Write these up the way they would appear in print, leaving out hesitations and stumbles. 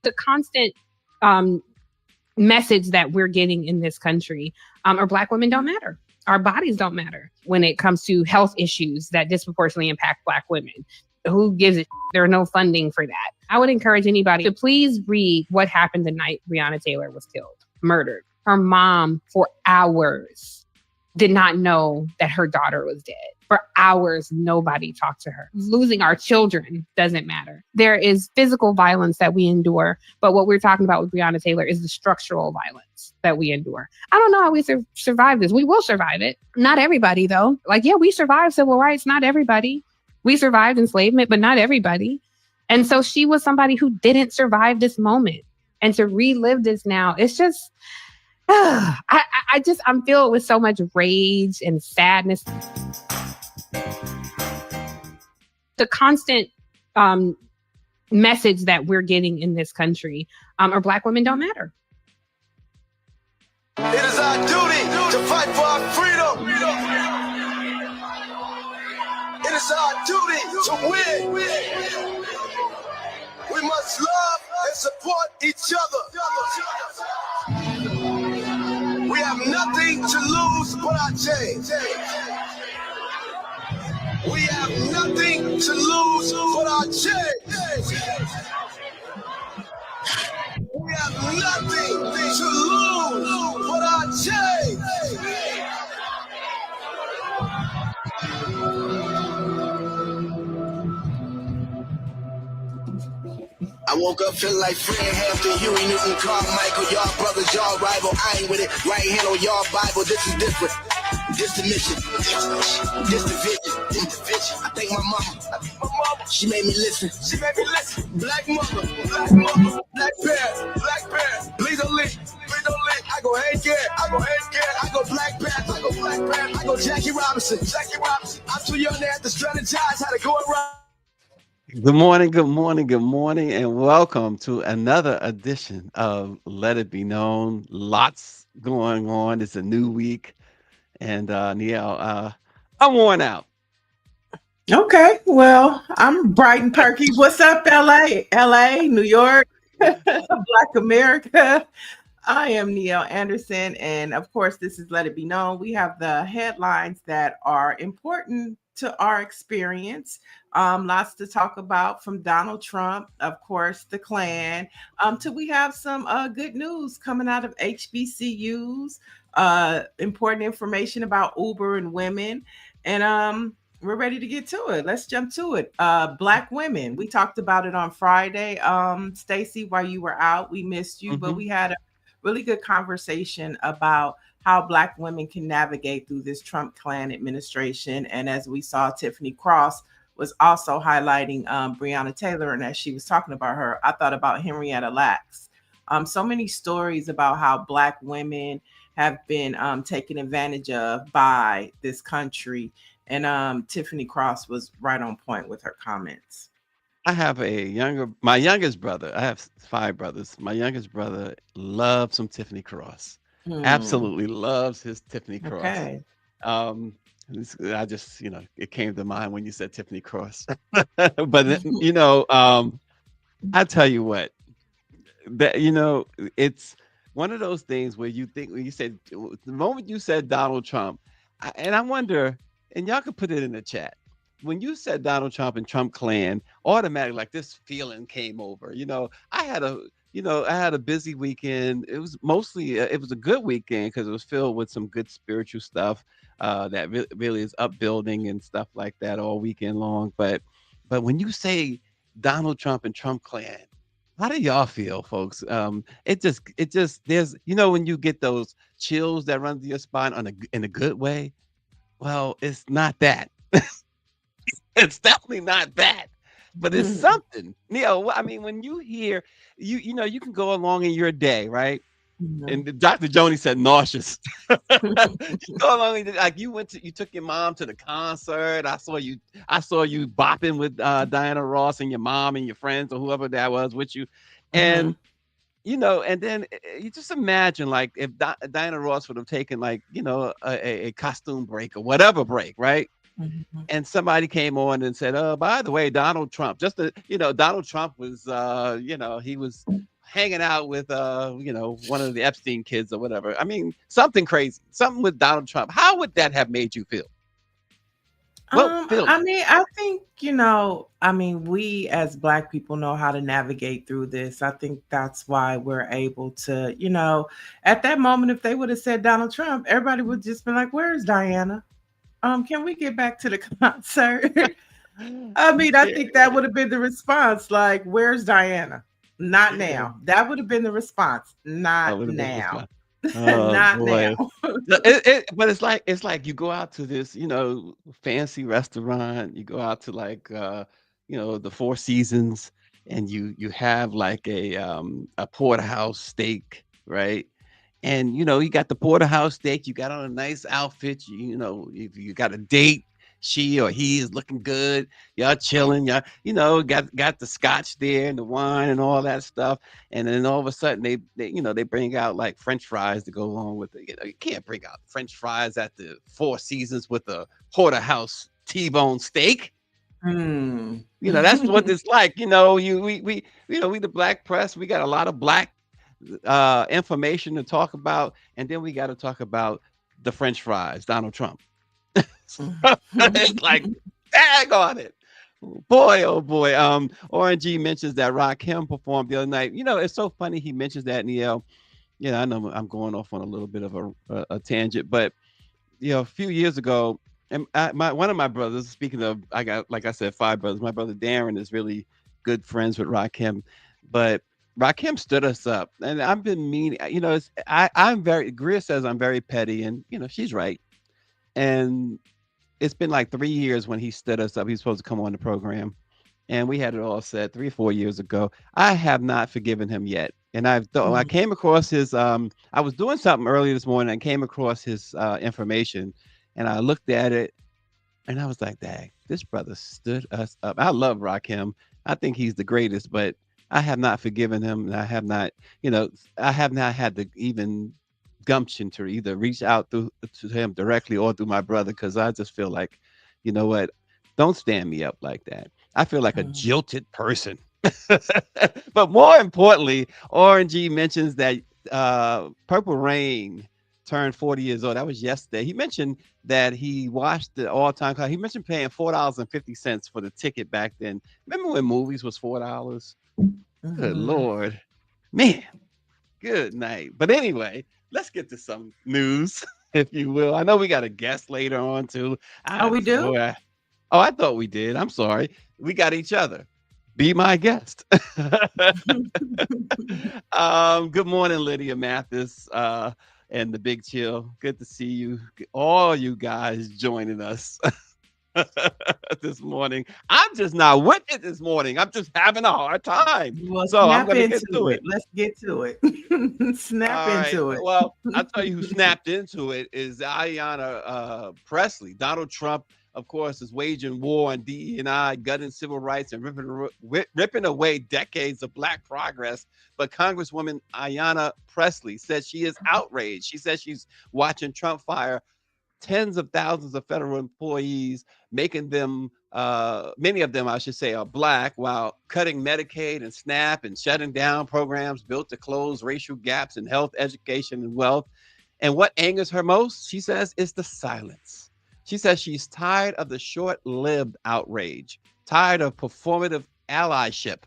The constant message that we're getting in this country are Black women don't matter. Our bodies don't matter when it comes to health issues that disproportionately impact Black women. Who gives a shit? There's no funding for that. I would encourage anybody to please read what happened the night Breonna Taylor was killed, murdered. Her mom, for hours, did not know that her daughter was dead. For hours, nobody talked to her. Losing our children doesn't matter. There is physical violence that we endure, but what we're talking about with Breonna Taylor is the structural violence that we endure. I don't know how we survive this. We will survive it. Not everybody, though. We survived civil rights. Not everybody. We survived enslavement, but not everybody. And so she was somebody who didn't survive this moment. And to relive this now, it's just, I'm filled with so much rage and sadness. The constant message that we're getting in this country are Black women don't matter. It is our duty to fight for our freedom. It is our duty to win. We must love and support each other. We have nothing to lose but our chains. We have nothing to lose but our chains. We have nothing to lose but our chains. I woke up feeling like Fred Hampton, Huey Newton, Carmichael. Y'all brothers, y'all rival. I ain't with it. Right hand on y'all Bible. This is different. This the mission. This the vision. I thank my mama. She made me listen. Black mother, black parent. Please don't leave. I go Hank Garrett. I go Black Panther. I go Jackie Robinson. I'm too young to have to strategize how to go around. Good morning, and welcome to another edition of Let It Be Known. Lots going on. It's a new week, and Niele, I'm worn out. Okay, well, I'm bright and perky. What's up, LA, New York, Black America? I am Niele Anderson, and of course, this is Let It Be Known. We have the headlines that are important to our experience. Lots to talk about, from Donald Trump, of course, the Klan, till we have some good news coming out of HBCUs, important information about Uber and women, and we're ready to get to it. Let's jump to it. Black women, we talked about it on Friday. Stacy, while you were out, we missed you, but we had a really good conversation about how Black women can navigate through this Trump Klan administration. And as we saw, Tiffany Cross was also highlighting Breonna Taylor. And as she was talking about her, I thought about Henrietta Lacks. So many stories about how Black women have been taken advantage of by this country. And Tiffany Cross was right on point with her comments. I have my youngest brother. I have 5 brothers. My youngest brother loves some Tiffany Cross. Absolutely loves his Tiffany Cross. Okay. I just, it came to mind when you said Tiffany Cross. But, I tell you what, that, it's one of those things where you think, when you said, the moment you said Donald Trump, and I wonder, and y'all can put it in the chat, when you said Donald Trump and Trump Klan, automatically, like, this feeling came over. I had a busy weekend. It was mostly, it was a good weekend because it was filled with some good spiritual stuff that really is upbuilding and stuff like that all weekend long. But when you say Donald Trump and Trump Klan, how do y'all feel, folks? It just, there's, when you get those chills that run through your spine in a good way. Well, it's not that. It's definitely not that. But it's something. I mean, when you hear, you can go along in your day, right? And Dr. Joni said nauseous. You go along, like you took your mom to the concert. I saw you bopping with Diana Ross and your mom and your friends or whoever that was with you. And and then you just imagine like if Diana Ross would have taken like, a costume break or whatever break, right? And somebody came on and said, "Oh, by the way, Donald Trump." Donald Trump was, he was hanging out with, one of the Epstein kids or whatever. I mean, something crazy, something with Donald Trump. How would that have made you feel? I mean, I think, we as Black people know how to navigate through this. I think that's why we're able to, at that moment, if they would have said Donald Trump, everybody would just be like, "Where's Diana? Can we get back to the concert?" I mean, I think that would have been the response. Like, "Where's Diana? Not now." That would have been the response. Not now. Oh, Not boy. now. But it's like you go out to this, fancy restaurant. You go out to like, the Four Seasons, and you have like a porterhouse steak, right? And you got the porterhouse steak. You got on a nice outfit. If you got a date, she or he is looking good. Y'all chilling. Y'all, got the scotch there and the wine and all that stuff. And then all of a sudden they bring out like French fries to go along with it. You can't bring out French fries at the Four Seasons with a porterhouse T-bone steak. That's what it's like. We the Black press. We got a lot of Black information to talk about, and then we got to talk about the French fries, Donald Trump. It's like, tag on it. Boy, oh boy. RNG mentions that Rakim performed the other night. It's so funny he mentions that, Niele. I know I'm going off on a little bit of a tangent, but a few years ago, and one of my brothers, speaking of, I got, like I said, 5 brothers. My brother Darren is really good friends with Rakim, but Rakim stood us up, and I've been mean. I'm very. Greer says I'm very petty, and she's right. And it's been like 3 years when he stood us up. He's supposed to come on the program, and we had it all set 3 or 4 years ago. I have not forgiven him yet. And I came across his, I was doing something earlier this morning and came across his information, and I looked at it and I was like, dang, this brother stood us up. I love Rakim. I think he's the greatest, but I have not forgiven him. And I have not, I have not had the even gumption to either reach out to him directly or through my brother, because I just feel like, you know what, don't stand me up like that. I feel like a jilted person. But more importantly, RNG mentions that Purple Rain turned 40 years old. That was yesterday. He mentioned that he watched the all-time class. He mentioned paying $4.50 for the ticket back then. Remember when movies was $4? Good Lord, man. Good night. But anyway, let's get to some news, if you will. I know we got a guest later on too. We do? I thought we did. I'm sorry. We got each other. Be my guest. Good morning, Lydia Mathis and the Big Chill. Good to see you, all you guys joining us this morning. I'm just not with it this morning. I'm just having a hard time. Well, so I'm going to get to it. Let's get to it. Snap into it. Well, I'll tell you who snapped into it is Ayanna Pressley. Donald Trump, of course, is waging war on DE&I, gutting civil rights, and ripping away decades of Black progress. But Congresswoman Ayanna Pressley says she is outraged. She says she's watching Trump fire tens of thousands of federal employees, making them, many of them, I should say, are Black, while cutting Medicaid and SNAP and shutting down programs built to close racial gaps in health, education, and wealth. And what angers her most, she says, is the silence. She says she's tired of the short-lived outrage, tired of performative allyship.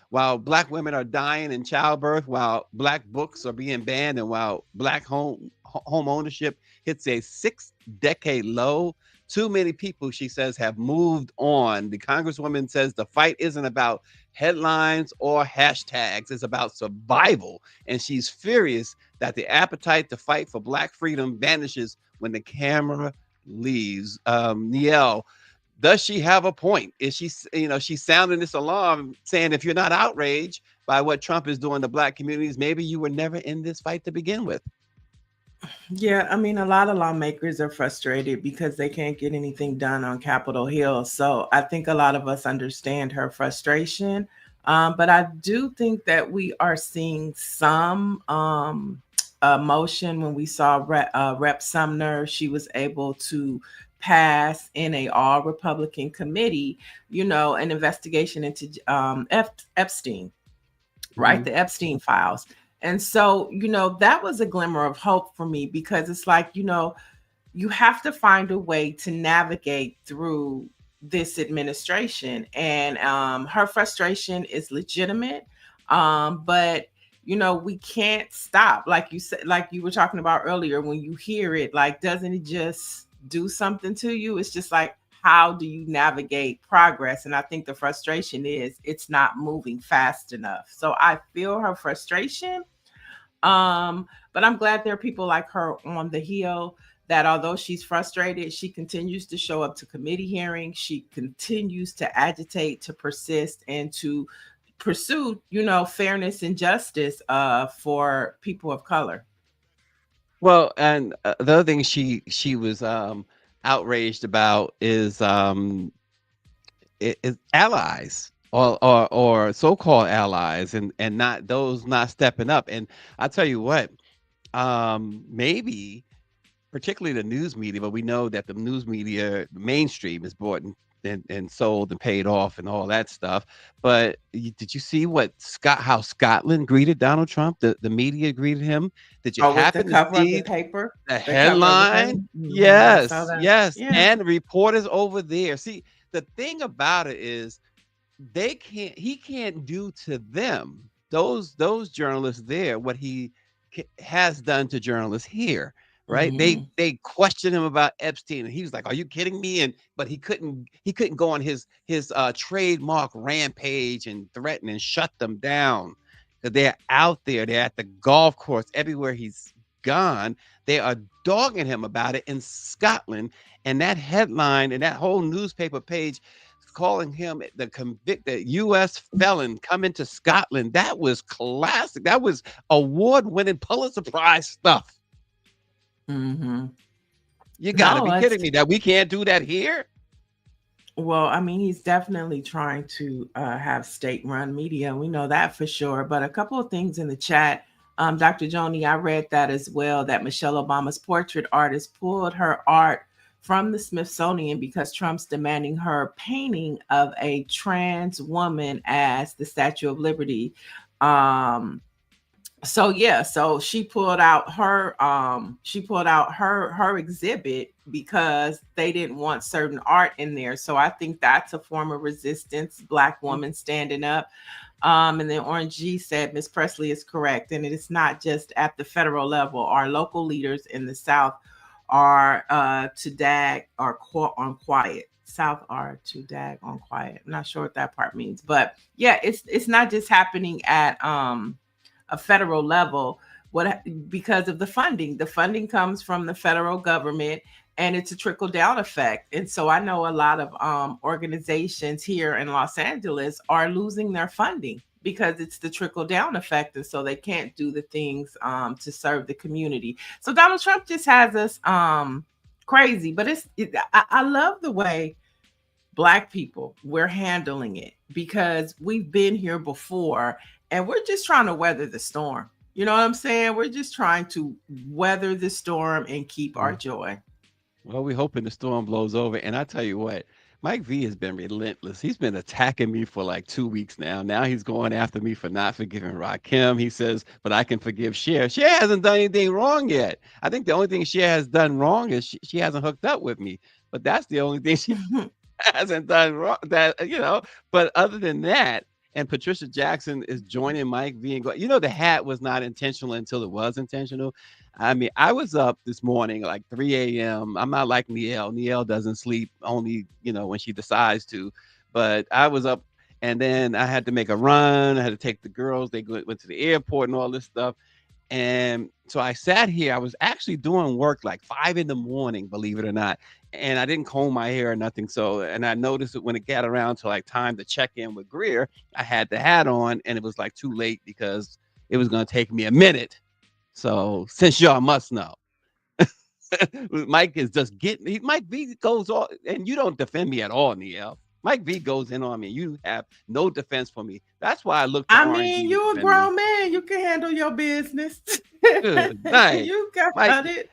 While Black women are dying in childbirth, while Black books are being banned, and while Black home ownership hits a 6-decade low, too many people, she says, have moved on. The Congresswoman says the fight isn't about headlines or hashtags. It's about survival. And she's furious that the appetite to fight for Black freedom vanishes when the camera leaves. Niele, does she have a point? Is she, she's sounding this alarm saying, if you're not outraged by what Trump is doing to Black communities, maybe you were never in this fight to begin with. Yeah, I mean, a lot of lawmakers are frustrated because they can't get anything done on Capitol Hill. So I think a lot of us understand her frustration. But I do think that we are seeing some motion. When we saw Rep Sumner, she was able to pass in a all Republican committee, an investigation into Epstein, right? The Epstein files. And so, that was a glimmer of hope for me, because it's like, you have to find a way to navigate through this administration. And her frustration is legitimate. But, we can't stop. Like you said, like you were talking about earlier, when you hear it, like, doesn't it just do something to you? It's just like, how do you navigate progress? And I think the frustration is it's not moving fast enough. So I feel her frustration. But I'm glad there are people like her on the Hill, that although she's frustrated, she continues to show up to committee hearings. She continues to agitate, to persist, and to pursue, fairness and justice for people of color. Well, and the other thing she was outraged about is allies, or so-called allies, and not those not stepping up. And I tell you what, maybe particularly the news media, but we know that the news media, the mainstream, is bought and sold and paid off and all that stuff. But did you see how Scotland greeted Donald Trump? The media greeted him. Did you happen to see the paper, the headline? Yes, yes. Yeah. And the reporters over there. See, the thing about it is, he can't do to them, those journalists there, what he has done to journalists here. Right? They questioned him about Epstein, and he was like, "Are you kidding me?" But he couldn't go on his trademark rampage and threaten and shut them down, because they're out there. They're at the golf course, everywhere he's gone. They are dogging him about it in Scotland, and that headline and that whole newspaper page calling him the convicted U.S. felon coming to Scotland. That was classic. That was award-winning Pulitzer Prize stuff. You gotta be kidding me that we can't do that here. Well, I mean, he's definitely trying to have state-run media. We know that for sure. But a couple of things in the chat. Dr. Joni, I read that as well, that Michelle Obama's portrait artist pulled her art from the Smithsonian because Trump's demanding her painting of a trans woman as the Statue of Liberty. So she pulled out her exhibit because they didn't want certain art in there. So I think that's a form of resistance, Black woman standing up. And then Orange G said Miss Presley is correct, and it is not just at the federal level. Our local leaders in the South are to dag or on quiet. South are to dag on quiet. I'm not sure what that part means, but yeah, it's not just happening at a federal level. Because of the funding. The funding comes from the federal government, and it's a trickle down effect. And so I know a lot of organizations here in Los Angeles are losing their funding because it's the trickle down effect. And so they can't do the things to serve the community. So Donald Trump just has us crazy, but I love the way Black people, we're handling it, because we've been here before and we're just trying to weather the storm. You know what I'm saying? We're just trying to weather the storm and keep our joy. Well, we're hoping the storm blows over. And I tell you what, Mike V has been relentless. He's been attacking me for like 2 weeks now. Now he's going after me for not forgiving Rakim. He says, but I can forgive Cher. Cher hasn't done anything wrong yet. I think the only thing Cher has done wrong is she hasn't hooked up with me. But that's the only thing she hasn't done wrong. But other than that, and Patricia Jackson is joining Mike V and going, the hat was not intentional until it was intentional. I mean, I was up this morning like 3 a.m. I'm not like Niele. Niele doesn't sleep only, when she decides to. But I was up, and then I had to make a run. I had to take the girls. They went to the airport and all this stuff. And so I sat here. I was actually doing work like 5 in the morning, believe it or not. And I didn't comb my hair or nothing. So, and I noticed that when it got around to like time to check in with Greer, I had the hat on and it was like too late because it was going to take me a minute. So, since y'all must know, Mike is just getting, Mike V goes on, and you don't defend me at all, Niele. Mike V goes in on me. You have no defense for me. That's why I look to I RNG mean, to you a defend me. grown man. You can handle your business. Good night. You got Mike, it.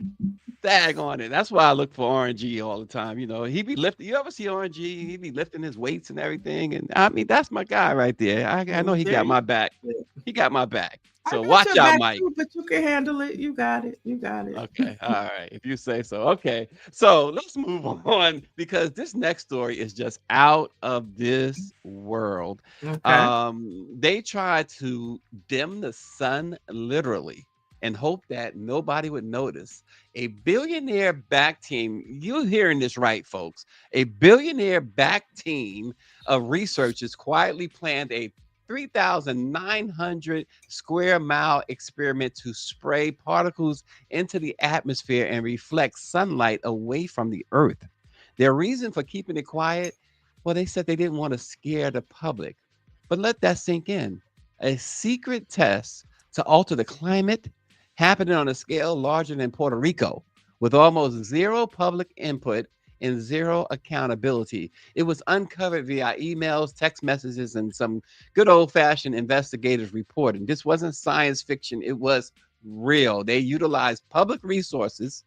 tag on it. That's why I look for RNG all the time. You know, he be lifting. You ever see RNG? He be lifting his weights and everything. And I mean, that's my guy right there. I know he There got you my back. go. He got my back. I So got watch your out, back Mike. too, but you can handle it. You got it. You got it. Okay. All right. If you say so. Okay. So let's move on because this next story is just out of this world. Okay. They tried to dim the sun literally and hope that nobody would notice. A billionaire back team, you're hearing this right, folks. A billionaire back team of researchers quietly planned a 3,900 square mile experiment to spray particles into the atmosphere and reflect sunlight away from the earth. Their reason for keeping it quiet, well, they said they didn't want to scare the public. But let that sink in. A secret test to alter the climate happening on a scale larger than Puerto Rico with almost zero public input and zero accountability. It was uncovered via emails, text messages, and some good old-fashioned investigators reporting. This wasn't science fiction. It was real. They utilized public resources,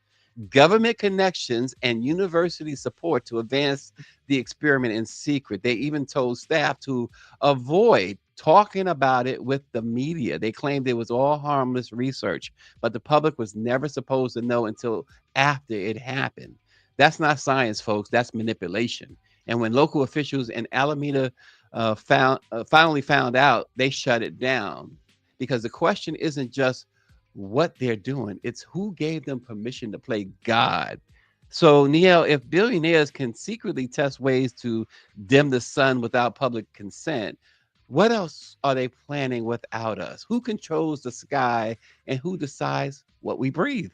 government connections, and university support to advance the experiment in secret. They even told staff to avoid talking about it with the media. They claimed it was all harmless research, but the public was never supposed to know until after it happened. That's not science, folks. That's manipulation. And when local officials in Alameda finally found out, they shut it down because the question isn't just what they're doing; it's who gave them permission to play God. So, Niele, if billionaires can secretly test ways to dim the sun without public consent, what else are they planning without us? Who controls the sky and who decides what we breathe?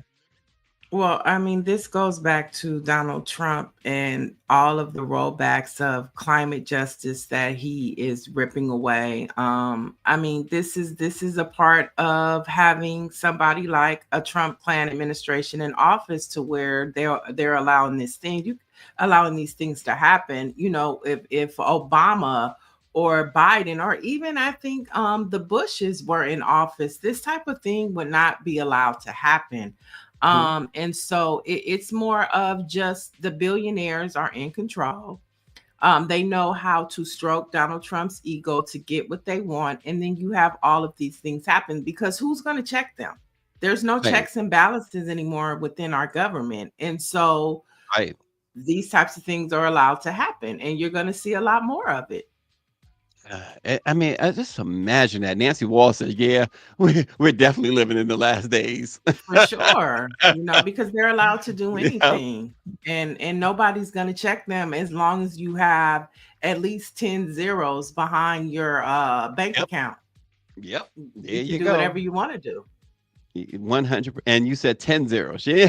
Well, I mean, this goes back to Donald Trump and all of the rollbacks of climate justice that he is ripping away. I mean, this is a part of having somebody like a Trump plan administration in office to where they're allowing allowing these things to happen. You know, if Obama or Biden, or even I think the Bushes were in office, this type of thing would not be allowed to happen. Mhm. And so it's more of just the billionaires are in control. They know how to stroke Donald Trump's ego to get what they want. And then you have all of these things happen because who's going to check them? There's no Right, checks and balances anymore within our government. And so right. these types of things are allowed to happen, and you're going to see a lot more of it. I mean, I just imagine that Nancy Wall said, "Yeah, we're definitely living in the last days." For sure, because they're allowed to do Yeah, anything, and nobody's going to check them as long as you have at least 10 zeros behind your bank yep, account. yep. There You can you do whatever go. you want to do. 100. And you said 10 zeros. She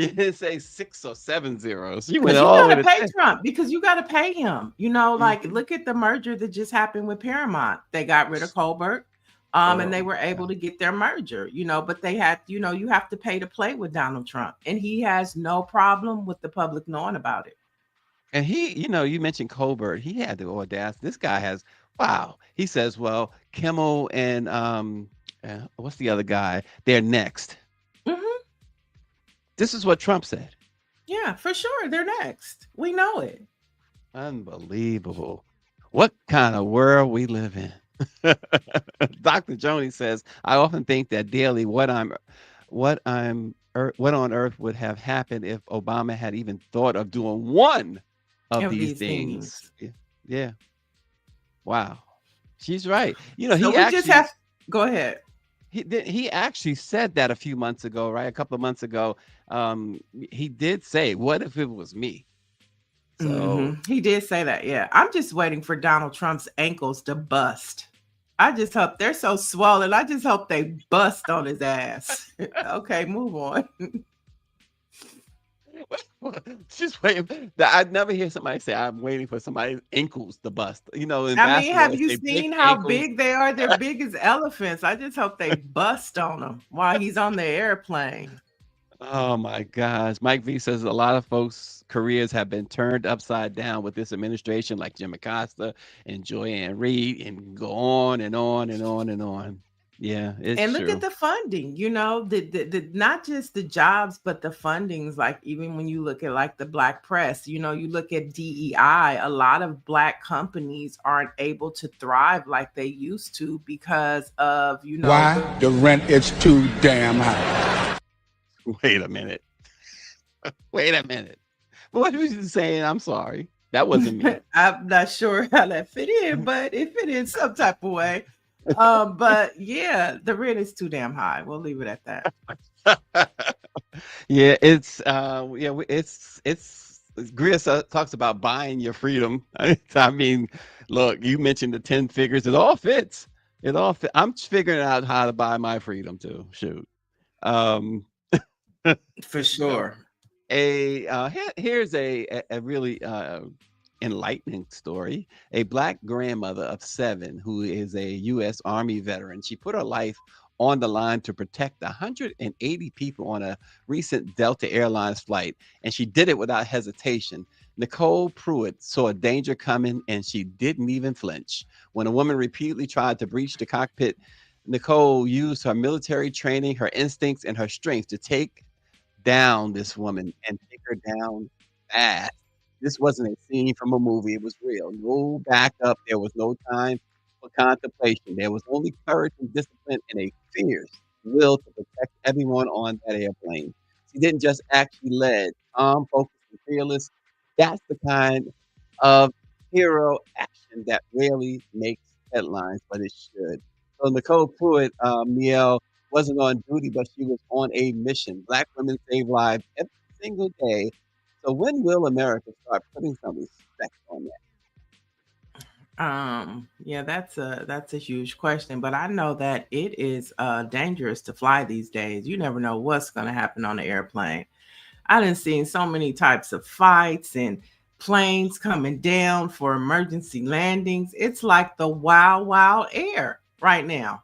didn't say 6 or 7 zeros. She went Because you all the way got to to pay 10. Trump, because you got to pay him. Like, Mhm. look at the merger that just happened with Paramount. They got rid of Colbert, and they Oh, were able to get their merger, but they had, you have to pay to play with Donald Trump. And he has no problem with the public knowing about it. and you mentioned Colbert. He had the audacity. This guy has, wow. He says, well, Kimmel and what's the other guy? They're next. Hmm. This is what Trump said. Yeah, for sure. They're next. We know it. Unbelievable. What kind of world we live in? Dr. Joni says, I often think that daily what on earth would have happened if Obama had even thought of doing one of Of these these things. things. Yeah. Yeah. Wow. She's right. So He we just actually have, go ahead. he actually said that a few months ago, right? A couple of months ago. He did say, what if it was me? So He did say that. Yeah. I'm just waiting for Donald Trump's ankles to bust. I just hope they're so swollen. I just hope they bust on his ass. Okay, move on. Just waiting. I'd never hear somebody say, "I'm waiting for somebody's ankles to bust." You know, in I mean, basketball, have they you say big seen how ankles. big they are? They're big as elephants. I just hope they bust on him while he's on the airplane. Oh my gosh. Mike V says a lot of folks' careers have been turned upside down with this administration, like Jim Acosta and Joyanne Reed, and go on and on and on and on. Yeah, it's And look at true. the funding, the not just the jobs, but the fundings. Like even when you look at like the Black press, you look at DEI, a lot of Black companies aren't able to thrive like they used to because of, Why? The rent is too damn high. Wait a minute. Wait a minute. What was you saying? I'm sorry. That wasn't me. I'm not sure how that fit in, but it fit in some type of way. But yeah, the rent is too damn high. We'll leave it at that. Yeah, it's Greer talks about buying your freedom. I mean, look, you mentioned the 10 figures. It all fits. It all fit. I'm figuring out how to buy my freedom too. Shoot. For sure. Here's a really enlightening story. A Black grandmother of 7 who is a U.S. Army veteran. She put her life on the line to protect 180 people on a recent Delta Airlines flight, and she did it without hesitation. Nicole Pruitt saw a danger coming, and she didn't even flinch. When a woman repeatedly tried to breach the cockpit, Nicole used her military training, her instincts, and her strength to take down this woman and take her down fast. This wasn't a scene from a movie. It was real. No backup. There was no time for contemplation. There was only courage and discipline and a fierce will to protect everyone on that airplane. She didn't just act, she led. Calm, focused, and fearless. That's the kind of hero action that rarely makes headlines, but it should. So Nicole Pruitt, Niele, wasn't on duty, but she was on a mission. Black women save lives every single day. So when will America start putting some respect on that? Yeah, that's a huge question, but I know that it is dangerous to fly these days. You never know what's going to happen on the airplane. I done seen so many types of fights and planes coming down for emergency landings. It's like the wild, wild air right now.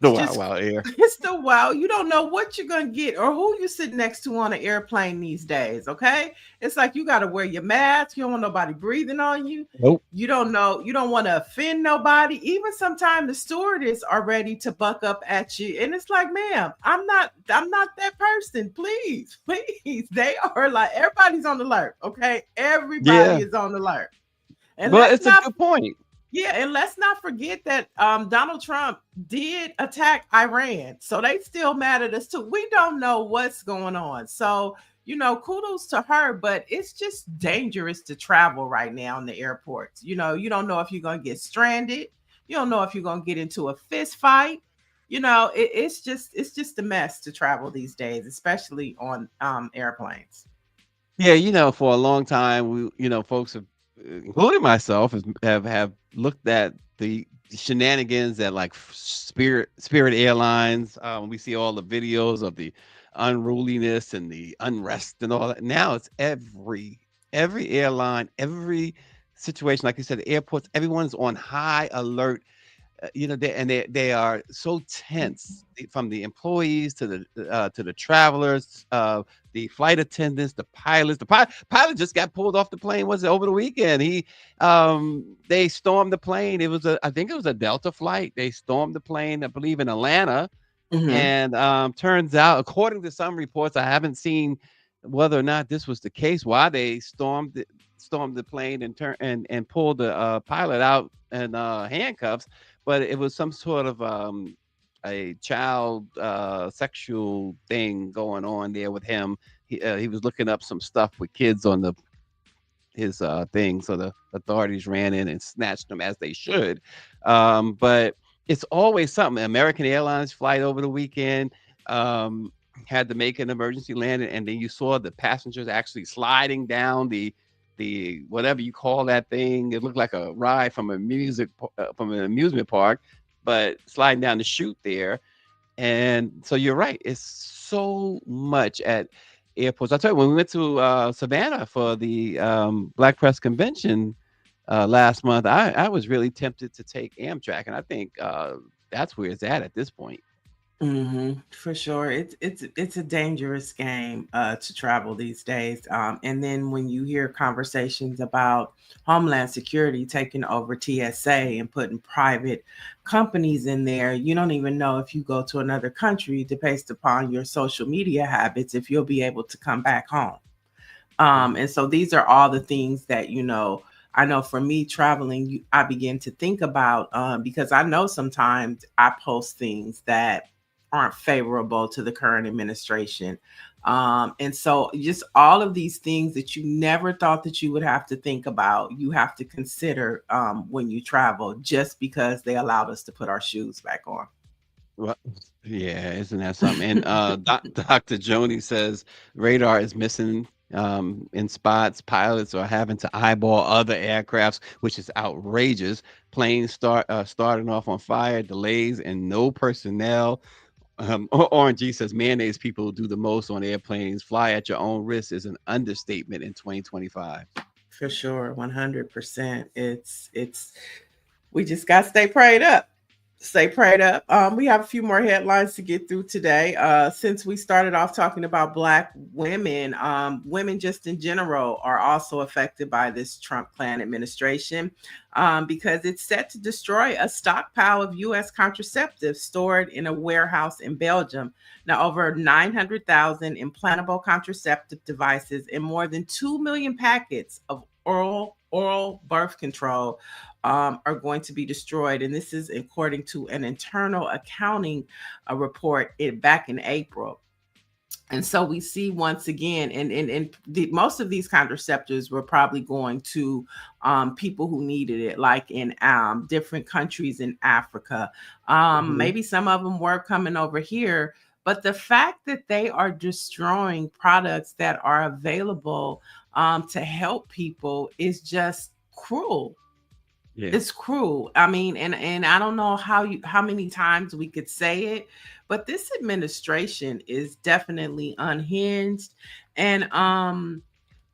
The wow air. It's the wow. You don't know what you're gonna get or who you sit next to on an airplane these days. Okay, it's like you got to wear your mask. You don't want nobody breathing on you. Nope. You don't know. You don't want to offend nobody. Even sometimes the stewardess are ready to buck up at you, and it's like, ma'am, I'm not that person. Please, please. They are like everybody's on alert. Okay, everybody is on alert. And well, it's a good point. Yeah, and let's not forget that Donald Trump did attack Iran. So they still mad at us too. We don't know what's going on. So, kudos to her, but it's just dangerous to travel right now in the airports. You don't know if you're going to get stranded. You don't know if you're going to get into a fist fight. It's just a mess to travel these days, especially on airplanes. Yeah, for a long time, folks have, including myself, have looked at the shenanigans at like Spirit Airlines. We see all the videos of the unruliness and the unrest and all that. Now it's every airline, every situation, like you said, the airports, everyone's on high alert. They are so tense, from the employees to the travelers, the flight attendants, the pilots. The pilot just got pulled off the plane. Was it over the weekend? They stormed the plane. I think it was a Delta flight. They stormed the plane, I believe, in Atlanta. Mm-hmm. And turns out, according to some reports, I haven't seen whether or not this was the case, why they stormed the plane and pulled the pilot out in handcuffs. But it was some sort of a child sexual thing going on there with him. He was looking up some stuff with kids on his thing. So the authorities ran in and snatched him, as they should. But it's always something. American Airlines flight over the weekend had to make an emergency landing, and then you saw the passengers actually sliding down the whatever you call that thing. It looked like a ride from an amusement park. but sliding down the chute there. And so you're right. It's so much at airports. I tell you, when we went to Savannah for the Black Press convention last month, I was really tempted to take Amtrak, and I think that's where it's at this point. For sure. It's a dangerous game to travel these days. And then when you hear conversations about Homeland Security taking over TSA and putting private companies in there, you don't even know if you go to another country, based upon your social media habits, if you'll be able to come back home. And so these are all the things that, I know for me traveling, I begin to think about because I know sometimes I post things that aren't favorable to the current administration. And so just all of these things that you never thought that you would have to think about, you have to consider when you travel, just because they allowed us to put our shoes back on. Well, yeah, isn't that something? And Dr. Joni says radar is missing in spots. Pilots are having to eyeball other aircrafts, which is outrageous. Planes starting off on fire, delays, and no personnel. RNG says mayonnaise people do the most on airplanes. Fly at your own risk is an understatement in 2025. For sure, 100%. We just got to stay prayed up. Stay prayed up. We have a few more headlines to get through today. Since we started off talking about Black women, women just in general are also affected by this Trump plan administration because it's set to destroy a stockpile of U.S. contraceptives stored in a warehouse in Belgium. Now, over 900,000 implantable contraceptive devices and more than 2 million packets of oral birth control are going to be destroyed. And this is according to an internal accounting report back in April. And so we see once again, most of these contraceptives were probably going to people who needed it, like in different countries in Africa. Maybe some of them were coming over here. But the fact that they are destroying products that are available to help people is just cruel. Yeah. It's cruel. I mean, and I don't know how many times we could say it, but this administration is definitely unhinged. And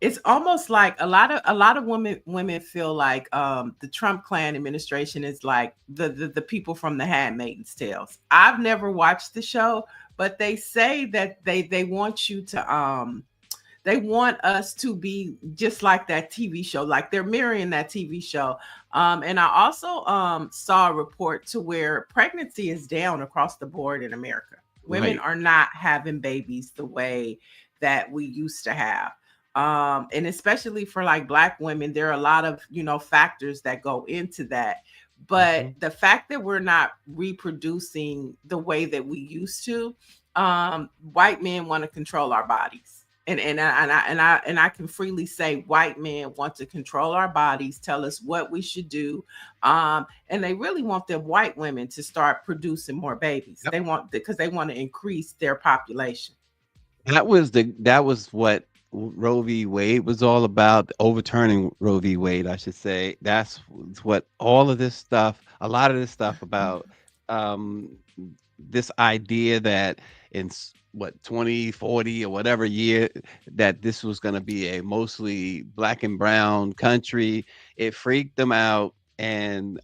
it's almost like a lot of women feel like the Trump clan administration is like the people from the Handmaid's Tales. I've never watched the show, but they say that they want you to they want us to be just like that TV show, like they're mirroring that TV show. And I also saw a report to where pregnancy is down across the board in America. Women are not having babies the way that we used to have. And especially for like Black women, there are a lot of, factors that go into that. But the fact that we're not reproducing the way that we used to, white men want to control our bodies. And I can freely say white men want to control our bodies, tell us what we should do, and they really want the white women to start producing more babies. They want because they want to increase their population. That was what Roe v. Wade was all about. Overturning Roe v. Wade, I should say. That's what all of this stuff, a lot of this stuff about this idea that in 2040 or whatever year that this was going to be a mostly Black and brown country, it freaked them out. And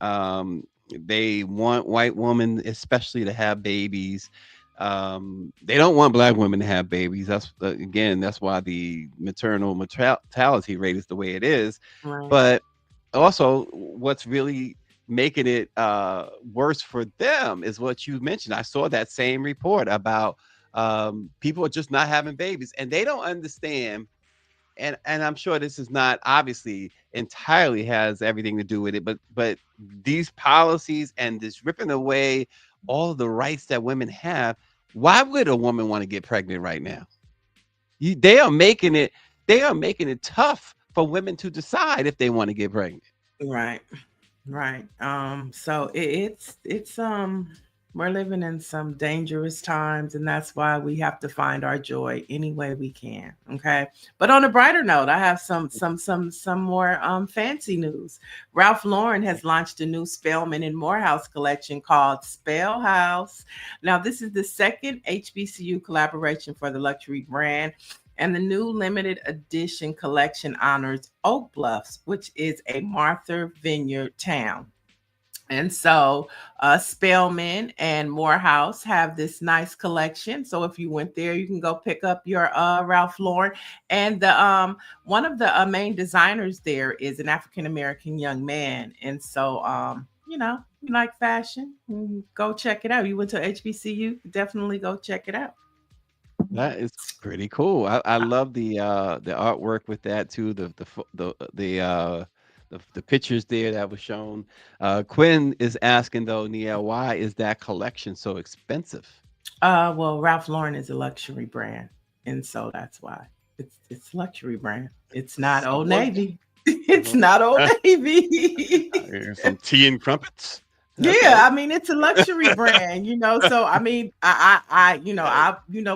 they want white women especially to have babies. They don't want Black women to have babies. That's why the maternal mortality rate is the way it is. Right. But also what's really making it worse for them is what you mentioned. I saw that same report about people are just not having babies, and they don't understand. And I'm sure this is not obviously entirely has everything to do with it, but these policies and this ripping away all of the rights that women have. Why would a woman want to get pregnant right now? They are making it tough for women to decide if they want to get pregnant. Right. So it's We're living in some dangerous times, and that's why we have to find our joy any way we can. Okay. But on a brighter note, I have some more fancy news. Ralph Lauren has launched a new Spellman and Morehouse collection called Spell House. Now, this is the second HBCU collaboration for the luxury brand. And the new limited edition collection honors Oak Bluffs, which is a Martha Vineyard town. And so Spellman and Morehouse have this nice collection. So if you went there, you can go pick up your Ralph Lauren. And the one of the main designers there is an African American young man. And so you know, you like fashion, go check it out. You went to HBCU, definitely go check it out. That is pretty cool. I love the artwork with that too. The pictures there that was shown. Quinn is asking though, Niele, why is that collection so expensive? Well, Ralph Lauren is a luxury brand, and so that's why it's luxury brand. It's not Old Navy. It's not Old Navy. Some tea and crumpets. Yeah, I mean it's a luxury brand, you know. So I mean,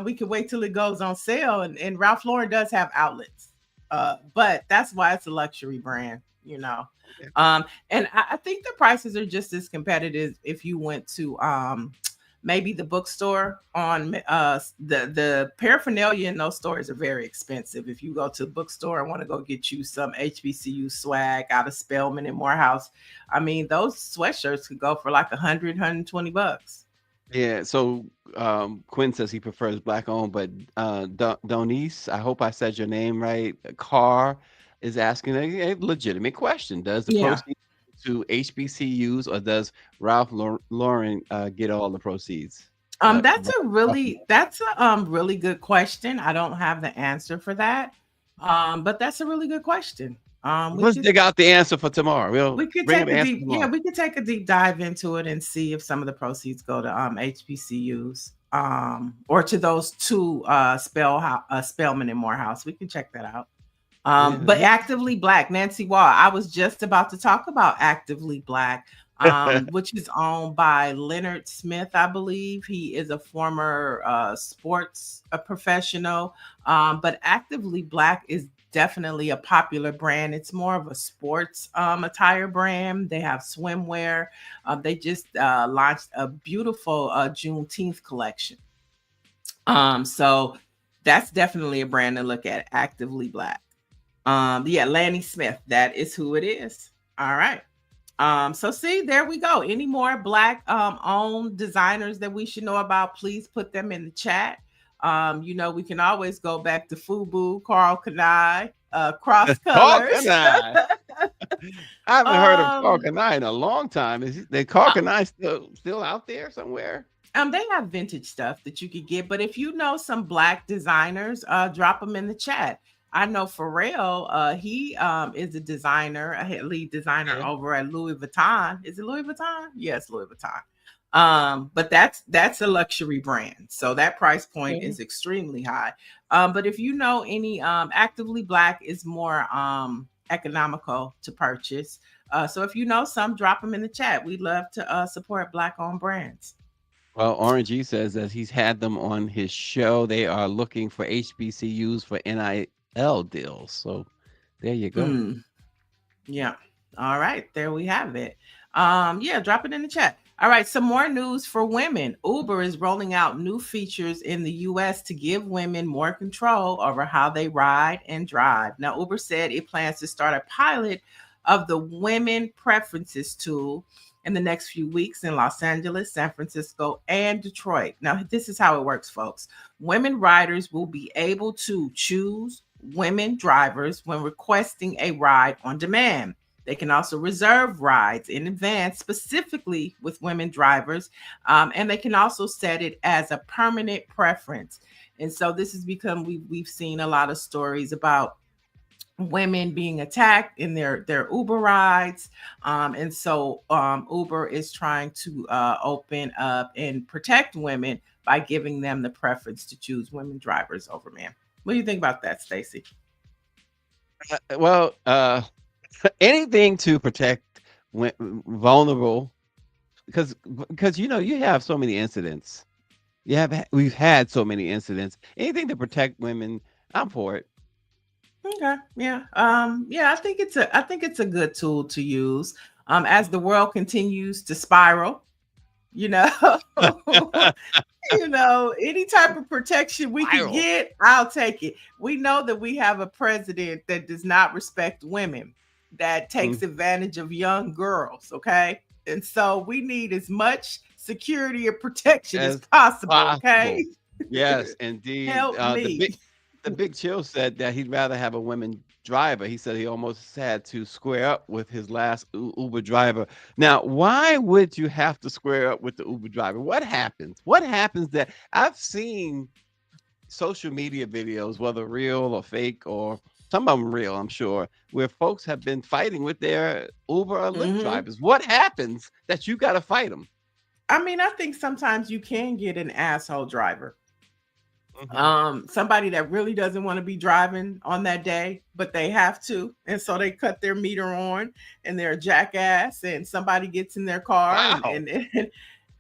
we can wait till it goes on sale, and Ralph Lauren does have outlets, but that's why it's a luxury brand, you know. And I think the prices are just as competitive if you went to maybe the bookstore. On the paraphernalia in those stores are very expensive. If you go to the bookstore and want to go get you some HBCU swag out of Spellman and Morehouse, I mean those sweatshirts could go for like $120. Yeah, so Quinn says he prefers black owned, but Donice, I hope I said your name right. Carr is asking a legitimate question. Does the proceeds to HBCUs, or does Ralph Lauren get all the proceeds? That's a really good question. I don't have the answer for that. But that's a really good question. Let's dig out the answer for tomorrow. We could take a deep dive into it and see if some of the proceeds go to HBCUs or to those two Spellman and Morehouse. We can check that out. But Actively Black, Nancy Wall, I was just about to talk about Actively Black, which is owned by Leonard Smith, I believe. He is a former sports professional, but Actively Black is definitely a popular brand. It's more of a sports attire brand. They have swimwear. They just launched a beautiful Juneteenth collection. So that's definitely a brand to look at, Actively Black. Lanny Smith, that is who it is. All right. So see, there we go. Any more black owned designers that we should know about, please put them in the chat. We can always go back to FUBU, Carl Kanai, Cross Colors. I haven't heard of Carl Kanai in a long time. Is Carl Kanai still out there somewhere? They have vintage stuff that you could get, but if you know some black designers, drop them in the chat. I know Pharrell, he is a designer, a lead designer over at Louis Vuitton. Is it Louis Vuitton? Yes, Louis Vuitton. But that's a luxury brand. So that price point is extremely high. But if you know any, Actively Black is more economical to purchase. So if you know some, drop them in the chat. We'd love to support black-owned brands. Well, Orange E says that he's had them on his show. They are looking for HBCUs for NIL deals. So there you go. Yeah. All right. There we have it. Drop it in the chat. All right. Some more news for women. Uber is rolling out new features in the US to give women more control over how they ride and drive. Now, Uber said it plans to start a pilot of the women preferences tool in the next few weeks in Los Angeles, San Francisco, and Detroit. Now, this is how it works, folks. Women riders will be able to choose women drivers when requesting a ride on demand. They can also reserve rides in advance, specifically with women drivers, and they can also set it as a permanent preference. And so this has become, we've seen a lot of stories about women being attacked in their Uber rides. And so Uber is trying to open up and protect women by giving them the preference to choose women drivers over men. What do you think about that, Stacy? Anything to protect vulnerable because you have so many incidents. We've had so many incidents. Anything to protect women, I'm for it. Okay. Yeah. Yeah, I think it's a good tool to use. As the world continues to spiral, you know, any type of protection we can Viral. get, I'll take it. We know that we have a president that does not respect women, that takes Mm, advantage of young girls. Okay. And so we need as much security and protection as as possible. Okay. possible. Yes, indeed. Help me. The big chill said that he'd rather have a women driver. He said he almost had to square up with his last Uber driver. Now, why would you have to square up with the Uber driver? What happens? What happens that I've seen social media videos, whether real or fake, or some of them real, I'm sure, where folks have been fighting with their Uber or Lyft Mhm. drivers. What happens that you got to fight them? I mean, I think sometimes you can get an asshole driver. Mhm. Somebody that really doesn't want to be driving on that day, but they have to, and so they cut their meter on, and they're a jackass, and somebody gets in their car, and Wow.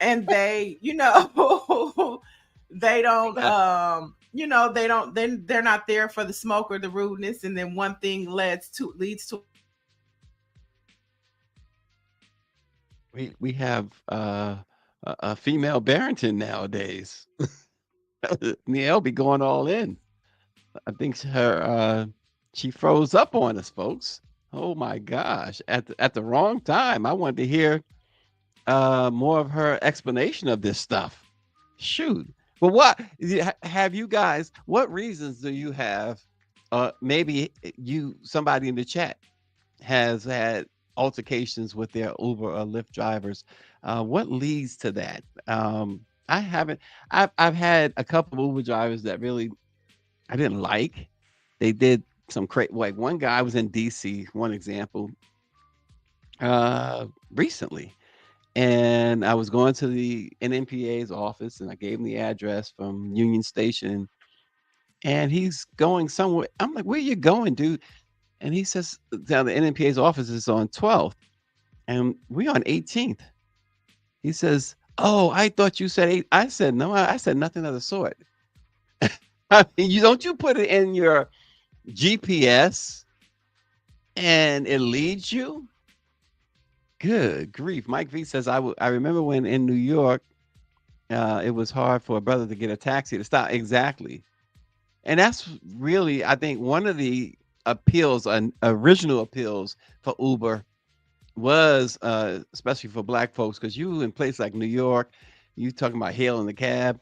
and they, they don't, then they're not there for the smoke or the rudeness, and then one thing leads to We have a female Barrington nowadays. Niele be going all in. I think she froze up on us, folks. Oh my gosh! At the wrong time. I wanted to hear more of her explanation of this stuff. Shoot. But have you guys? What reasons do you have? Maybe somebody in the chat has had altercations with their Uber or Lyft drivers. What leads to that? I haven't. I've had a couple of Uber drivers that really I didn't like. They did some crazy. Like one guy was in DC. One example. Recently, and I was going to the NMPA's office, and I gave him the address from Union Station, and he's going somewhere. I'm like, "Where you going, dude?" And he says, "Down the NMPA's office is on 12th." And we on 18th. He says, "Oh, I thought you said 8." I said, "No, I said nothing of the sort." I mean, you put it in your GPS and it leads you? Good grief. Mike V says, I remember when in New York, it was hard for a brother to get a taxi to stop. Exactly. And that's really, I think, one of the original appeals for Uber was especially for Black folks, because you in places like New York, you talking about hailing the cab,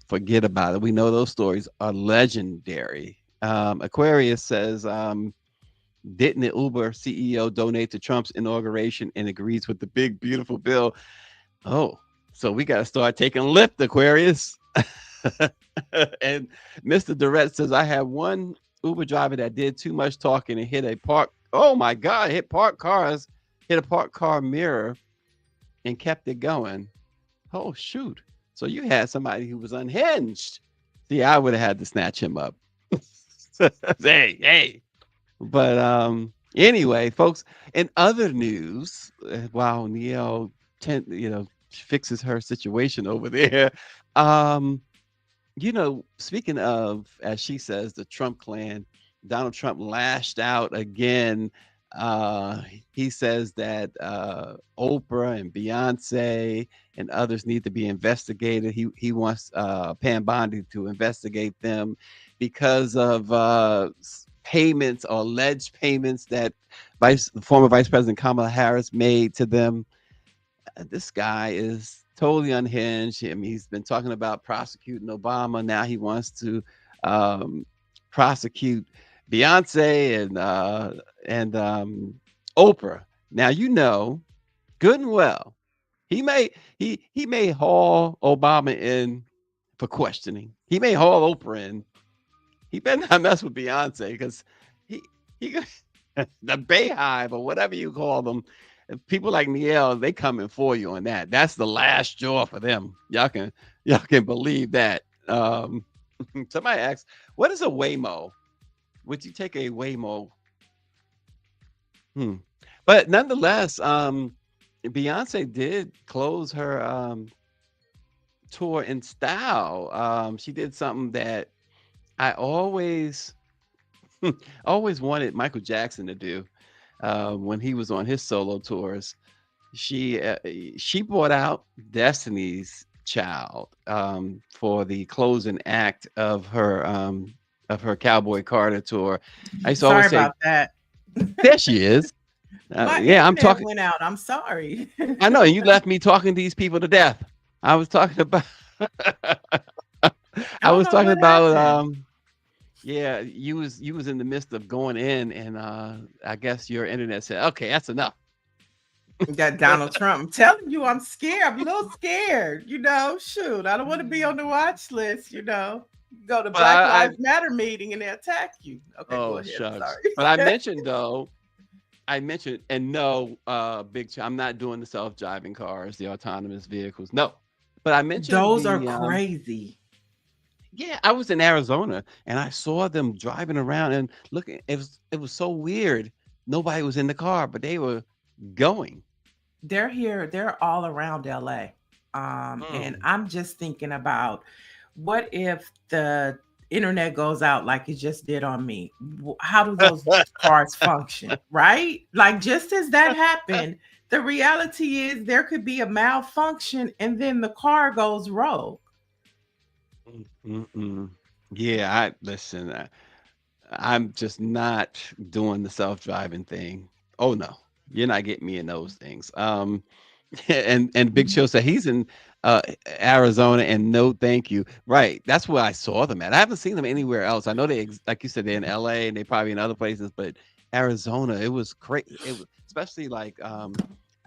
forget about it. We know those stories are legendary. Aquarius says, didn't the Uber CEO donate to Trump's inauguration and agrees with the big beautiful bill? Oh, so we got to start taking Lyft, Aquarius. And Mr. Durrett says, I have one Uber driver that did too much talking and hit a park. Oh my God, hit a parked car mirror and kept it going. Oh, shoot. So you had somebody who was unhinged. See, I would have had to snatch him up. Hey. But anyway, folks, in other news, while Niele fixes her situation over there, speaking of, as she says, the Trump clan, Donald Trump lashed out again. He says that Oprah and Beyonce and others need to be investigated. He wants Pam Bondi to investigate them because of payments or alleged payments that former Vice President Kamala Harris made to them. This guy is totally unhinged. I mean, he's been talking about prosecuting Obama. Now he wants to prosecute Beyonce and Oprah. Now good and well he may haul Obama in for questioning. He may haul Oprah in. He better not mess with Beyonce, because he the Bayhive or whatever you call them. People like Niele, they coming for you on that. That's the last straw for them. Y'all can believe that. Somebody asked, what is a Waymo? Would you take a Waymo? But nonetheless, Beyonce did close her tour in style. She did something that I always wanted Michael Jackson to do when he was on his solo tours. She uh, she brought out Destiny's Child for the closing act of her Cowboy Carter tour. I used to Sorry always say, about that. "There she is." My Yeah, I'm internet talking. went out. I'm sorry. I know you left me talking these people to death. I was talking about. I I don't was know talking what about. happened. Yeah, you was in the midst of going in, and I guess your internet said, "Okay, that's enough." Got Donald Trump. I'm telling you, I'm scared. I'm a little scared. Shoot, I don't want to be on the watch list. Go to But Black Lives Matter meeting and they attack you. Okay, go oh ahead. I'm shucks. sorry. But I mentioned though, and no, I'm not doing the self-driving cars, the autonomous vehicles. No, but I mentioned Those are the crazy. yeah, I was in Arizona and I saw them driving around and looking. It was so weird. Nobody was in the car, but they were going. They're here. They're all around LA. And Mm. I'm just thinking about what if the internet goes out like it just did on me? How do those cars function? Right? Like, just as that happened, the reality is there could be a malfunction and then the car goes rogue. Mm-mm. Yeah, I listen. I'm just not doing the self-driving thing. Oh no, you're not getting me in those things. And Big Chill said he's in uh Arizona and no thank you. Right. That's where I saw them at. I haven't seen them anywhere else. I know like you said, they're in LA and they probably in other places, but Arizona, it was great. It was especially like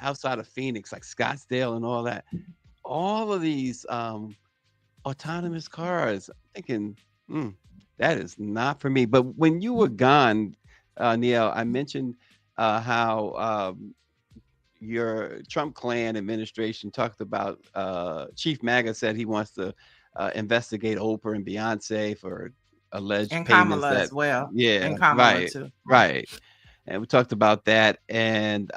outside of Phoenix, like Scottsdale and all that. All of these autonomous cars. I'm thinking, "Hmm, that is not for me." But when you were gone, Neil, I mentioned how your Trump clan administration talked about Chief MAGA said he wants to investigate Oprah and Beyonce for alleged And payments Kamala as that, well. yeah, And Kamala right, too. right. And we talked about that. And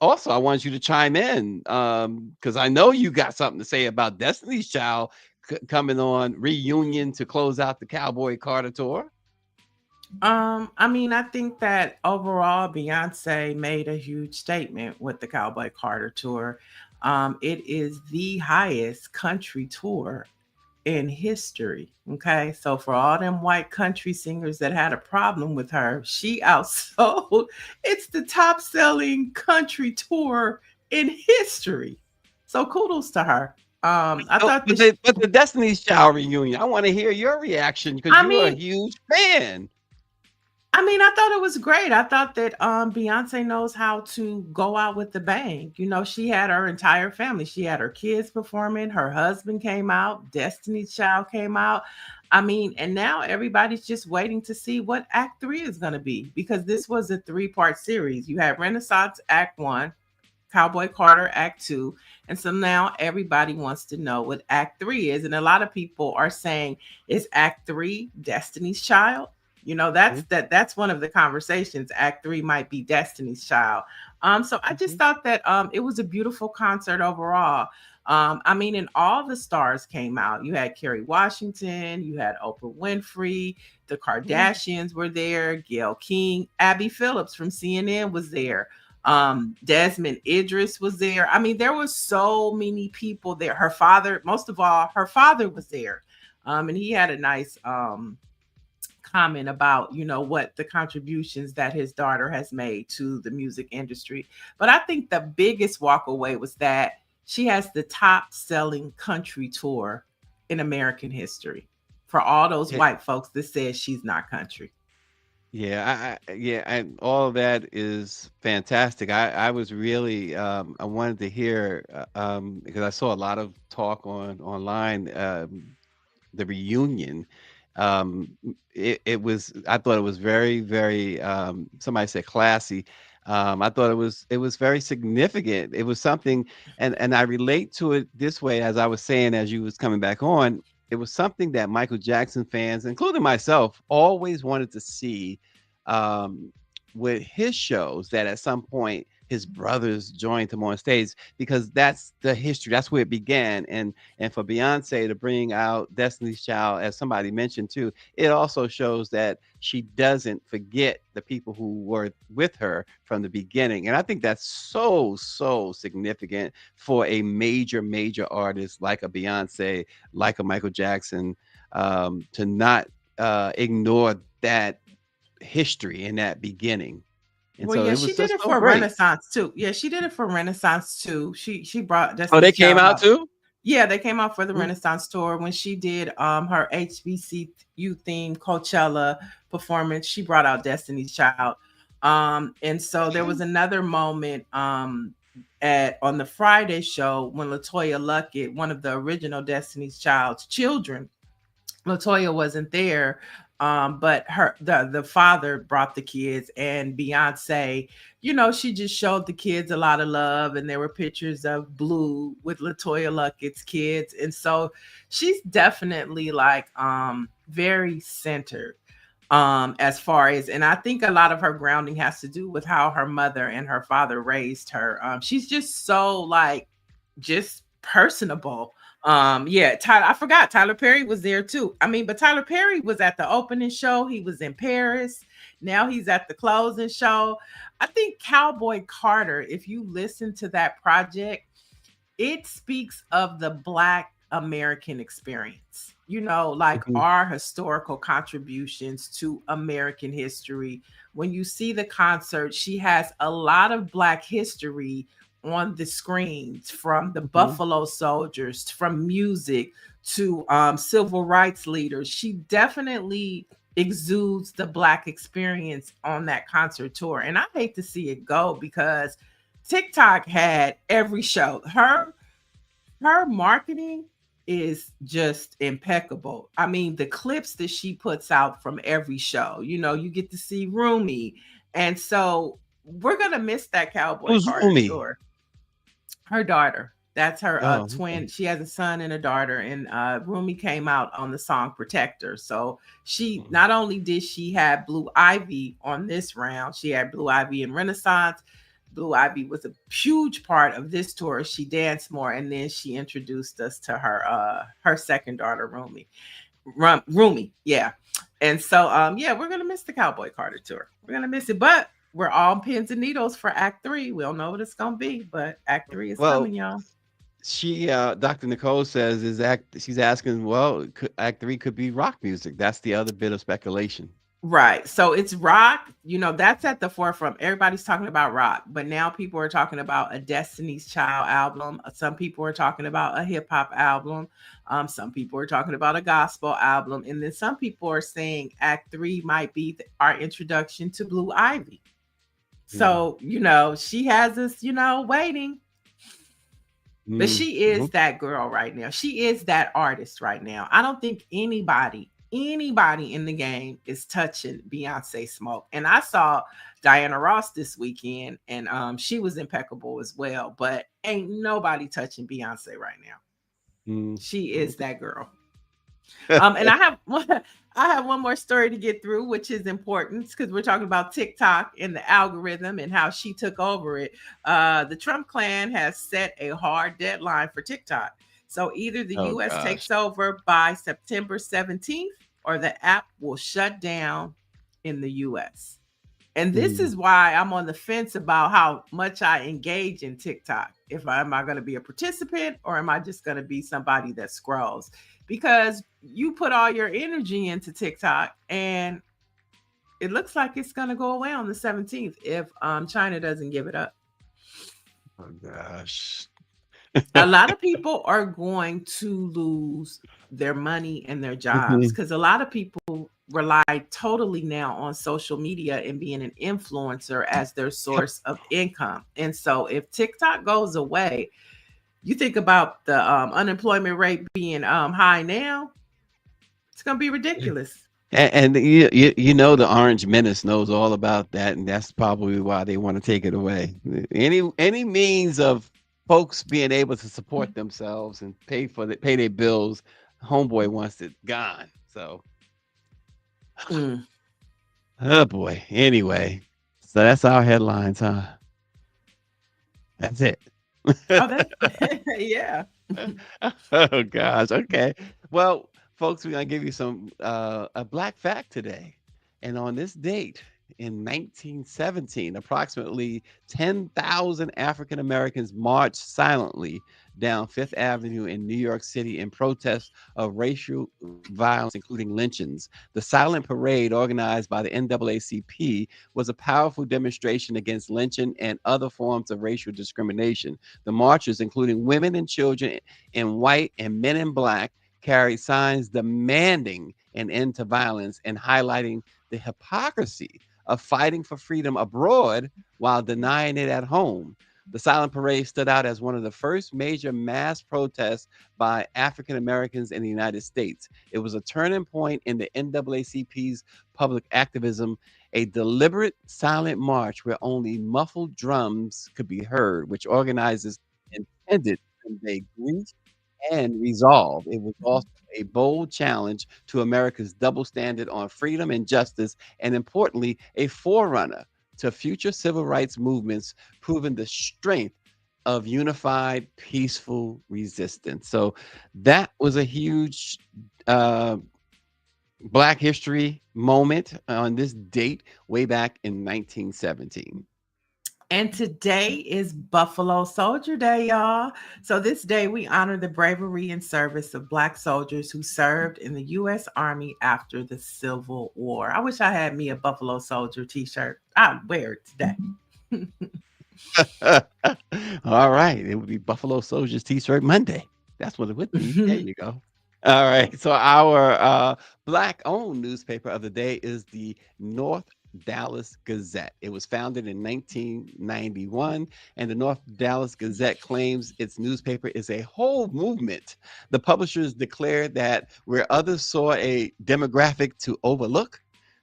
also, I want you to chime in because I know you got something to say about Destiny's Child coming on reunion to close out the Cowboy Carter tour. I mean, I think that overall Beyonce made a huge statement with the Cowboy Carter tour. It is the highest country tour in history. Okay. So for all them white country singers that had a problem with her, she outsold it's the top selling country tour in history. So kudos to her. I Oh, thought but this the Destiny's Child reunion, I want to hear your reaction because I you're a mean, huge fan. I thought it was great. I thought that Beyonce knows how to go out with the bang. She had her entire family. She had her kids performing. Her husband came out. Destiny's Child came out. I mean, and now everybody's just waiting to see what Act Three is going to be because this was a three-part series. You had Renaissance Act One, Cowboy Carter Act Two, and so now everybody wants to know what Act Three is. And a lot of people are saying, is Act Three Destiny's Child? Mhm, That's one of the conversations. Act Three might be Destiny's Child. So I just mhm, thought that it was a beautiful concert overall. I mean, and all the stars came out. You had Kerry Washington, you had Oprah Winfrey, the mhm. Kardashians were there, Gayle King, Abby Phillips from CNN was there. Desmond Idris was there. I mean, there was so many people there. Her father, most of all, her father was there. And he had a nice comment about what the contributions that his daughter has made to the music industry. But I think the biggest walk away was that she has the top selling country tour in American history for all those Yeah, white folks that says she's not country. yeah, and all of that is fantastic. I was really I wanted to hear because I saw a lot of talk online the reunion. It was I thought it was very somebody said classy. I thought it was very significant. It was something, and I relate to it this way as I was saying as you was coming back on. It was something that Michael Jackson fans, including myself, always wanted to see. Um, with his shows that at some point his brothers joined him on stage, because that's the history. That's where it began. And for Beyonce to bring out Destiny's Child, as somebody mentioned too, it also shows that she doesn't forget the people who were with her from the beginning. And I think that's so significant for a major artist like a Beyonce, like a Michael Jackson, to not ignore that history in that beginning. And Well, so yeah, it she was did just it so for great. Renaissance too. Yeah, she did it for Renaissance too. She brought Oh, they Destiny's came Child out out. too? Yeah, they came out for the Mm. Renaissance tour when she did her HBCU theme Coachella performance. She brought out Destiny's Child. And so there was another moment at on the Friday show when LaToya Luckett, one of the original Destiny's Child's children, LaToya wasn't there, but the father brought the kids, and Beyonce, she just showed the kids a lot of love, and there were pictures of Blue with LaToya Luckett's kids, and so she's definitely like very centered as far as, and I think a lot of her grounding has to do with how her mother and her father raised her. She's just so like just personable. Yeah, Tyler, I forgot Tyler Perry was there too. I mean, but Tyler Perry was at the opening show. He was in Paris. Now he's at the closing show. I think Cowboy Carter, if you listen to that project, it speaks of the Black American experience, like Mhm. our historical contributions to American history. When you see the concert, she has a lot of Black history on the screens, from the Mhm. Buffalo Soldiers, from music to civil rights leaders. She definitely exudes the Black experience on that concert tour. And I hate to see it go because TikTok had every show. Her marketing is just impeccable. I mean, the clips that she puts out from every show, you get to see Rumi. And so we're going to miss that Cowboy Who's Carter Rumi? tour. Her daughter. That's her Oh, twin. okay. She has a son and a daughter. And Rumi came out on the song Protector. So she Mhm. not only did she have Blue Ivy on this round, she had Blue Ivy in Renaissance. Blue Ivy was a huge part of this tour. She danced more, and then she introduced us to her second daughter, Rumi. Rumi, yeah. And so yeah, we're gonna miss the Cowboy Carter tour. We're gonna miss it, but we're all pins and needles for Act 3. We don't know what it's gonna be, but Act 3 is Well, coming, y'all. she Dr. Nicole says she's asking, well, Act 3 could be rock music. That's the other bit of speculation. Right. So it's rock, that's at the forefront. Everybody's talking about rock, but now people are talking about a Destiny's Child album. Some people are talking about a hip hop album. Some people are talking about a gospel album. And then some people are saying Act 3 might be our introduction to Blue Ivy. So, she has us, waiting. But she is Mhm. that girl right now. She is that artist right now. I don't think anybody in the game is touching Beyonce smoke. And I saw Diana Ross this weekend, and she was impeccable as well. But ain't nobody touching Beyonce right now. She is that girl. And I have one more story to get through, which is important because we're talking about TikTok and the algorithm and how she took over it. The Trump clan has set a hard deadline for TikTok. So either the Oh US gosh. takes over by September 17th or the app will shut down in the US. And this is why I'm on the fence about how much I engage in TikTok. Am I going to be a participant, or am I just going to be somebody that scrolls? Because you put all your energy into TikTok, and it looks like it's going to go away on the 17th if China doesn't give it up. Oh gosh. A lot of people are going to lose their money and their jobs because a lot of people rely totally now on social media and being an influencer as their source of income. And so if TikTok goes away, you think about the unemployment rate being high now, it's going to be ridiculous. And the Orange Menace knows all about that, and that's probably why they want to take it away. Any means of folks being able to support themselves and pay their bills, homeboy wants it gone. So, oh boy. Anyway, So that's our headlines, huh? That's it. Oh, that's yeah. Oh gosh. Okay. Well, folks, we're gonna give you some a black fact today. And on this date in 1917, approximately 10,000 African Americans marched silently down Fifth Avenue in New York City in protest of racial violence, including lynchings. The silent parade, organized by the NAACP, was a powerful demonstration against lynching and other forms of racial discrimination. The marchers, including women and children in white and men in black, carried signs demanding an end to violence and highlighting the hypocrisy of fighting for freedom abroad while denying it at home. The silent parade stood out as one of the first major mass protests by African Americans in the United States. It was a turning point in the NAACP's public activism, a deliberate silent march where only muffled drums could be heard, which organizers intended to convey grief and resolve. It was also a bold challenge to America's double standard on freedom and justice, and importantly, a forerunner to future civil rights movements, proving the strength of unified, peaceful resistance. So that was a huge Black history moment on this date way back in 1917. And today is Buffalo Soldier Day, y'all. So this day we honor the bravery and service of Black soldiers who served in the U.S. Army after the Civil War. I wish I had me a Buffalo Soldier t-shirt. I'd wear it today. All right. It would be Buffalo Soldiers T-shirt Monday. That's what it would be. There you go. All right. So our Black-owned newspaper of the day is the North Dallas Gazette. It was founded in 1991, and the North Dallas Gazette claims its newspaper is a whole movement. The publishers declared that where others saw a demographic to overlook,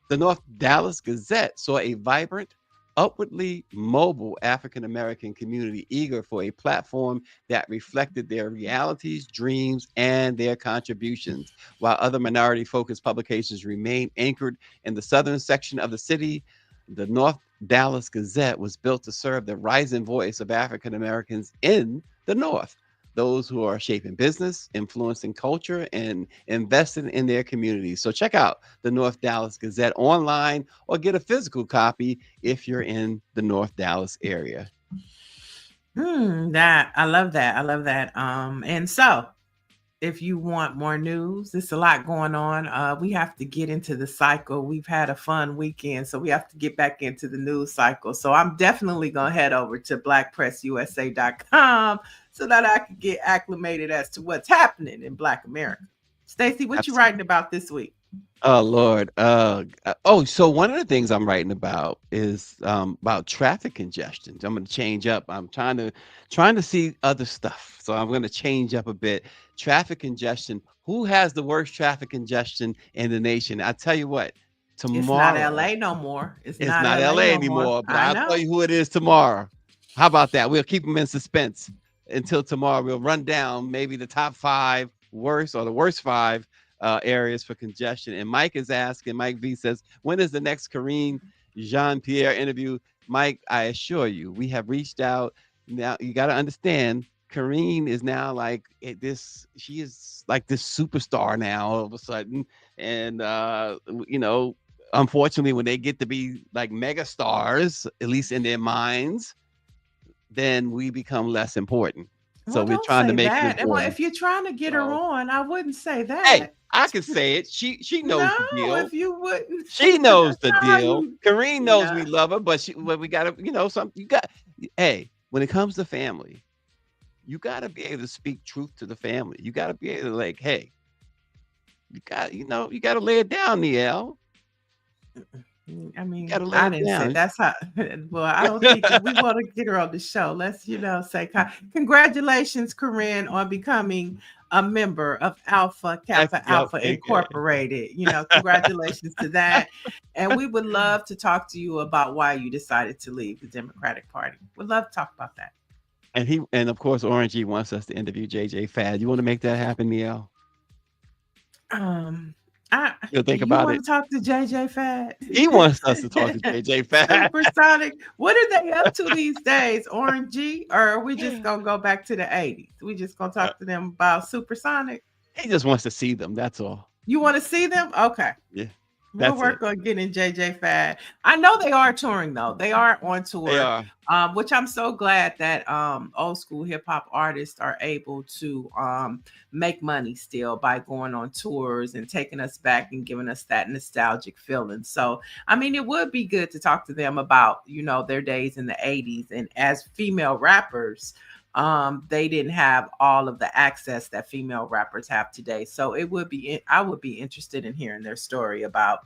the North Dallas Gazette saw a vibrant, upwardly mobile African American community eager for a platform that reflected their realities, dreams, and their contributions. While other minority focused publications remain anchored in the southern section of the city, the North Dallas Gazette was built to serve the rising voice of African Americans in the North, those who are shaping business, influencing culture, and investing in their communities. So check out the North Dallas Gazette online or get a physical copy if you're in the North Dallas area. That I love that. I love that. And so if you want more news, there's a lot going on. We have to get into the cycle. We've had a fun weekend, so we have to get back into the news cycle. So I'm definitely going to head over to BlackPressUSA.com so that I can get acclimated as to what's happening in Black America. Stacy, what you writing about this week? Oh Lord. So one of the things I'm writing about is about traffic congestion. I'm going to change up. I'm trying to see other stuff. So I'm going to change up a bit. Traffic congestion. Who has the worst traffic congestion in the nation? I tell you what, tomorrow. It's not LA no more. It's not LA anymore, but I'll tell you who it is tomorrow. How about that? We'll keep them in suspense until tomorrow. We'll run down maybe the top 5 worst or the worst 5 areas for congestion. And Mike is asking, Mike V says, when is the next Karine Jean-Pierre interview? Mike, I assure you, we have reached out. Now you got to understand, Karine is now like she is like this superstar now all of a sudden. And unfortunately, when they get to be like mega stars, at least in their minds, then we become less important. So we're trying to make it. Well, if you're trying to get her on, I wouldn't say that. Hey, I can say it. She knows the deal. If you wouldn't, she knows the deal. Karine knows we love her, but we gotta, hey, when it comes to family, you gotta be able to speak truth to the family. You gotta be able to like, hey, you gotta lay it down, Niele. I mean, I didn't say that's how. Well, I don't think we want to get her on the show. Let's, say congratulations, Corinne, on becoming a member of Alpha Kappa Alpha Incorporated. Congratulations to that. And we would love to talk to you about why you decided to leave the Democratic Party. We'd love to talk about that. And of course, Orangey wants us to interview JJ Fad. You want to make that happen, Niele? You'll think You about want it. to talk to JJ Fad? He wants us to talk to JJ Fad. Supersonic. What are they up to these days? Orange G? Or are we just gonna go back to the 80s? We just gonna talk to them about Supersonic? He just wants to see them. That's all. You want to see them? Okay. Yeah. We'll work on getting JJ Fad. I know they are touring though. They are on tour. They are. Which I'm so glad that old school hip hop artists are able to make money still by going on tours and taking us back and giving us that nostalgic feeling. So I mean, it would be good to talk to them about, you know, their days in the 80s. And as female rappers, they didn't have all of the access that female rappers have today. So I would be interested in hearing their story about,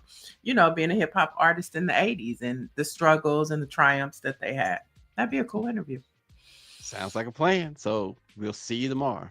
you know, being a hip hop artist in the 80s and the struggles and the triumphs that they had. That'd be a cool interview. Sounds like a plan. So we'll see you tomorrow.